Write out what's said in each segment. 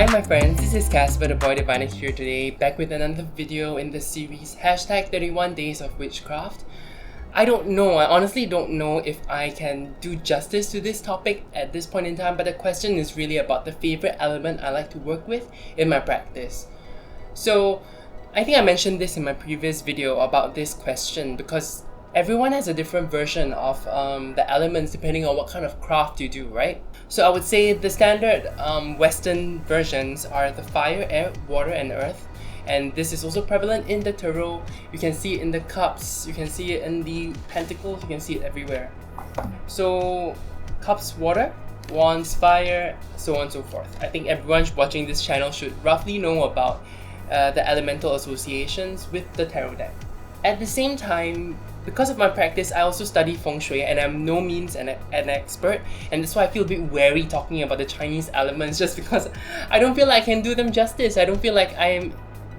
Hi my friends, this is Casper the Boy Diviner here today, back with another video in the series Hashtag 31 Days of Witchcraft. I honestly don't know if I can do justice to this topic at this point in time, but the question is really about the favorite element I like to work with in my practice. So, I think I mentioned this in my previous video about this question because everyone has a different version of the elements depending on what kind of craft you do, right? So I would say the standard Western versions are the fire, air, water, and earth. And this is also prevalent in the tarot. You can see it in the cups, you can see it in the pentacles, you can see it everywhere. So cups, water, wands, fire, so on and so forth. I think everyone watching this channel should roughly know about the elemental associations with the tarot deck. At the same time, because of my practice, I also study Fengshui and I'm no means an expert, and that's why I feel a bit wary talking about the Chinese elements just because I don't feel like I can do them justice. I don't feel like I am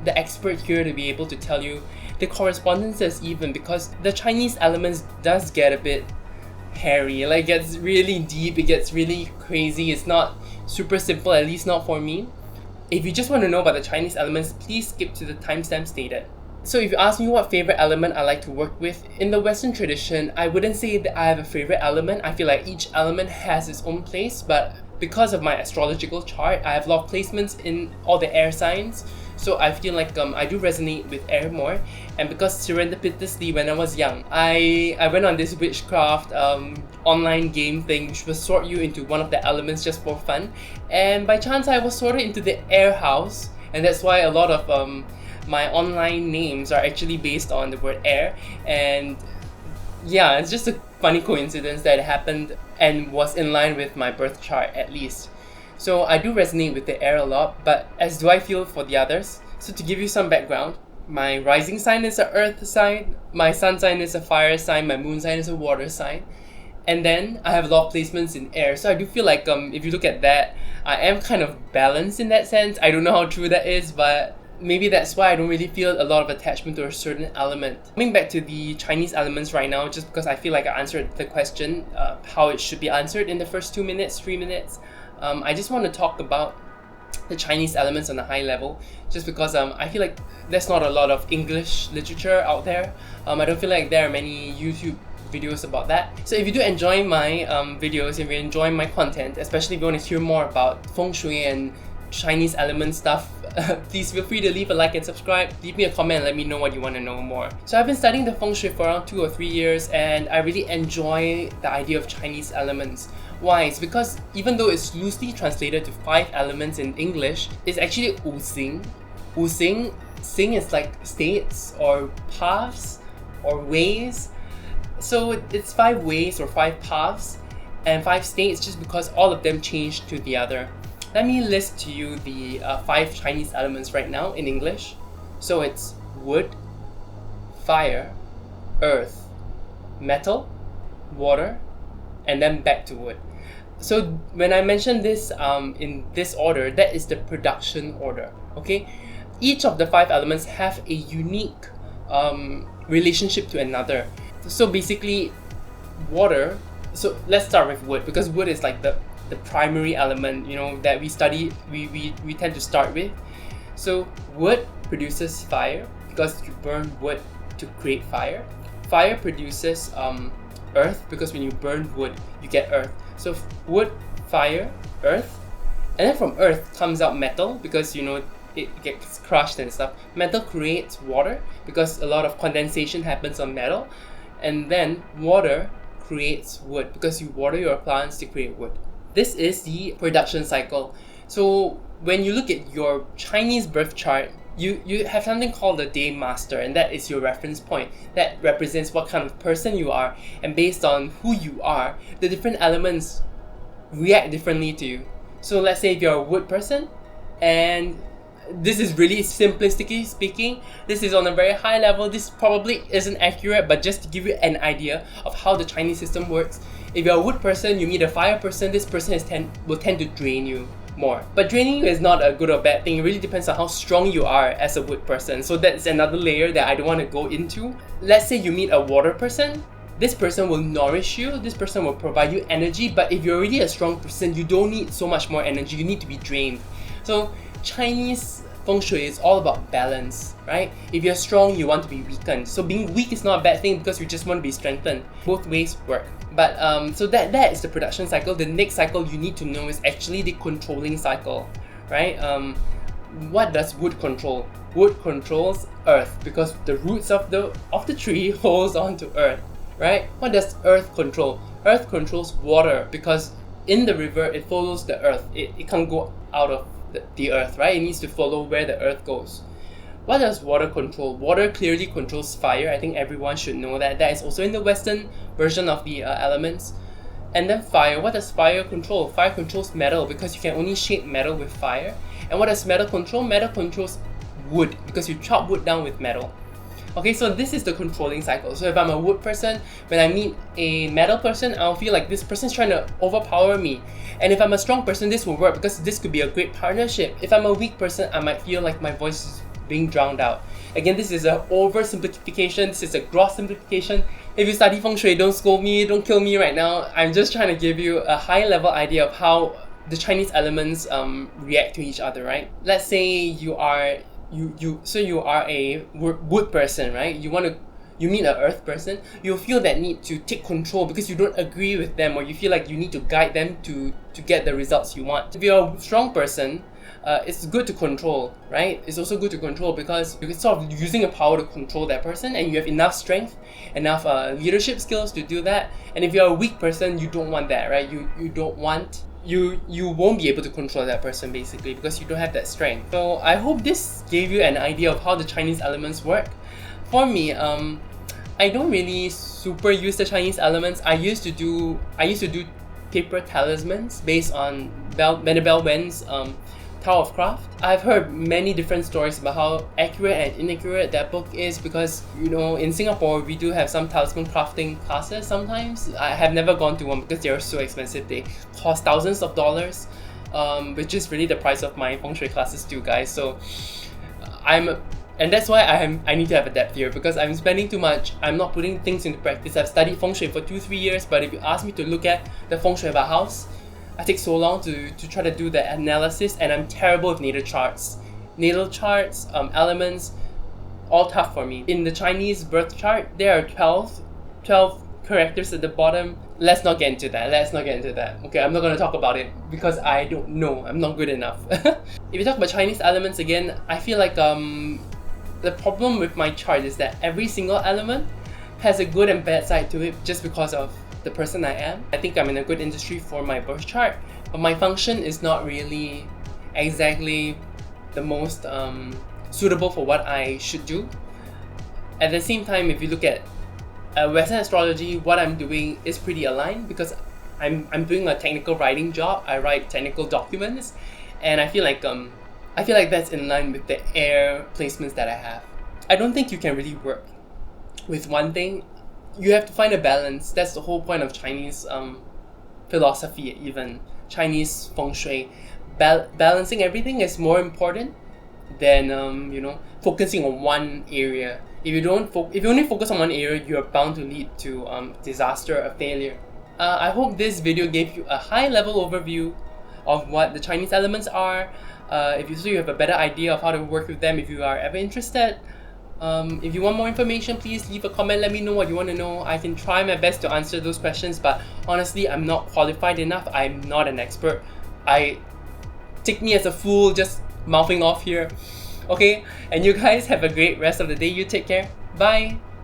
the expert here to be able to tell you the correspondences even, because the Chinese elements does get a bit hairy, like it gets really deep, it gets really crazy. It's not super simple, at least not for me. If you just want to know about the Chinese elements, please skip to the timestamp stated. So if you ask me what favorite element I like to work with, in the Western tradition, I wouldn't say that I have a favorite element. I feel like each element has its own place, but because of my astrological chart, I have a lot of placements in all the air signs. So I feel like I do resonate with air more. And because serendipitously when I was young, I went on this witchcraft online game thing which will sort you into one of the elements just for fun. And by chance I was sorted into the air house, and that's why a lot of my online names are actually based on the word air. And yeah, it's just a funny coincidence that it happened and was in line with my birth chart at least. So I do resonate with the air a lot, but as do I feel for the others. So to give you some background, my rising sign is an earth sign, my sun sign is a fire sign, my moon sign is a water sign. And then I have a lot of placements in air. So I do feel like if you look at that, I am kind of balanced in that sense. I don't know how true that is, but maybe that's why I don't really feel a lot of attachment to a certain element. Coming back to the Chinese elements right now, just because I feel like I answered the question, how it should be answered in the first 2 minutes, 3 minutes, I just want to talk about the Chinese elements on a high level, just because I feel like there's not a lot of English literature out there. I don't feel like there are many YouTube videos about that. So if you do enjoy my videos, if you enjoy my content, especially if you want to hear more about Feng Shui and Chinese element stuff, please feel free to leave a like and subscribe, leave me a comment and let me know what you want to know more. So I've been studying the Feng Shui for around 2 or 3 years, and I really enjoy the idea of Chinese elements. Why? It's because even though it's loosely translated to 5 elements in English, it's actually Wu Xing. Wu Xing, Xing is like states or paths or ways. So it's 5 ways or 5 paths and 5 states just because all of them change to the other. Let me list to you the 5 Chinese elements right now in English. So it's wood, fire, earth, metal, water, and then back to wood. So when I mention this in this order, that is the production order, okay? Each of the 5 elements have a unique relationship to another. So basically, water, so let's start with wood, because wood is like the primary element, you know, that we study, we tend to start with. So wood produces fire because you burn wood to create fire. Fire produces earth because when you burn wood you get earth. So wood, fire, earth, and then from earth comes out metal because, you know, it gets crushed and stuff. Metal creates water because a lot of condensation happens on metal, and then water creates wood because you water your plants to create wood. This is the production cycle. So when you look at your Chinese birth chart, you have something called the day master, and that is your reference point. That represents what kind of person you are, and based on who you are, the different elements react differently to you. So let's say if you're a wood person, and this is really simplistically speaking, this is on a very high level, this probably isn't accurate, but just to give you an idea of how the Chinese system works. If you're a wood person, you meet a fire person, this person will tend to drain you more. But draining you is not a good or bad thing. It really depends on how strong you are as a wood person. So that's another layer that I don't want to go into. Let's say you meet a water person. This person will nourish you, this person will provide you energy, but if you're already a strong person, you don't need so much more energy, you need to be drained. So Chinese Feng Shui is all about balance, right? If you're strong, you want to be weakened. So being weak is not a bad thing because you just want to be strengthened. Both ways work. But so that is the production cycle. The next cycle you need to know is actually the controlling cycle, right? What does wood control? Wood controls earth because the roots of the tree holds on to earth, right? What does earth control? Earth controls water because in the river it follows the earth. It can't go out of the earth, right? It needs to follow where the earth goes. What does water control? Water clearly controls fire. I think everyone should know that. That is also in the Western version of the elements. And then fire. What does fire control? Fire controls metal because you can only shape metal with fire. And what does metal control? Metal controls wood because you chop wood down with metal. Okay, so this is the controlling cycle. So if I'm a wood person, when I meet a metal person, I'll feel like this person's trying to overpower me. And if I'm a strong person, this will work because this could be a great partnership. If I'm a weak person, I might feel like my voice is being drowned out. Again, this is an oversimplification. This is a gross simplification. If you study Feng Shui, don't scold me, don't kill me right now. I'm just trying to give you a high level idea of how the Chinese elements react to each other, right? Let's say you are a wood person, right? You meet an earth person, you'll feel that need to take control because you don't agree with them, or you feel like you need to guide them to get the results you want. If you're a strong person, it's good to control, right? It's also good to control because you're sort of using your power to control that person and you have enough strength, enough leadership skills to do that. And if you're a weak person, you don't want that, right? You won't be able to control that person basically because you don't have that strength. So I hope this gave you an idea of how the Chinese elements work. For me, I don't really super use the Chinese elements. I used to do paper talismans based on Annabelle Wen's Tower of Craft. I've heard many different stories about how accurate and inaccurate that book is because, you know, in Singapore we do have some talisman crafting classes sometimes. I have never gone to one because they are so expensive. They cost thousands of dollars, which is really the price of my Feng Shui classes too, guys. So and that's why I need to have a depth here because I'm spending too much. I'm not putting things into practice. I've studied Feng Shui for 2-3 years, but if you ask me to look at the Feng Shui of a house, I take so long to try to do the analysis, and I'm terrible with natal charts. Natal charts, elements, all tough for me. In the Chinese birth chart, there are 12 characters at the bottom. Let's not get into that. Okay, I'm not going to talk about it because I don't know. I'm not good enough. If you talk about Chinese elements again, I feel like the problem with my chart is that every single element has a good and bad side to it just because of the person I am. I think I'm in a good industry for my birth chart, but my function is not really exactly the most suitable for what I should do. At the same time, if you look at Western astrology, what I'm doing is pretty aligned because I'm doing a technical writing job. I write technical documents, and I feel like that's in line with the air placements that I have. I don't think you can really work with one thing. You have to find a balance. That's the whole point of Chinese philosophy, even Chinese Feng Shui. Balancing everything is more important than focusing on one area. If you only focus on one area, you are bound to lead to disaster or failure. I hope this video gave you a high-level overview of what the Chinese elements are. So you have a better idea of how to work with them if you are ever interested. If you want more information, please leave a comment. Let me know what you want to know. I can try my best to answer those questions, but honestly, I'm not qualified enough. I'm not an expert. Take me as a fool just mouthing off here. Okay, and you guys have a great rest of the day. You take care. Bye.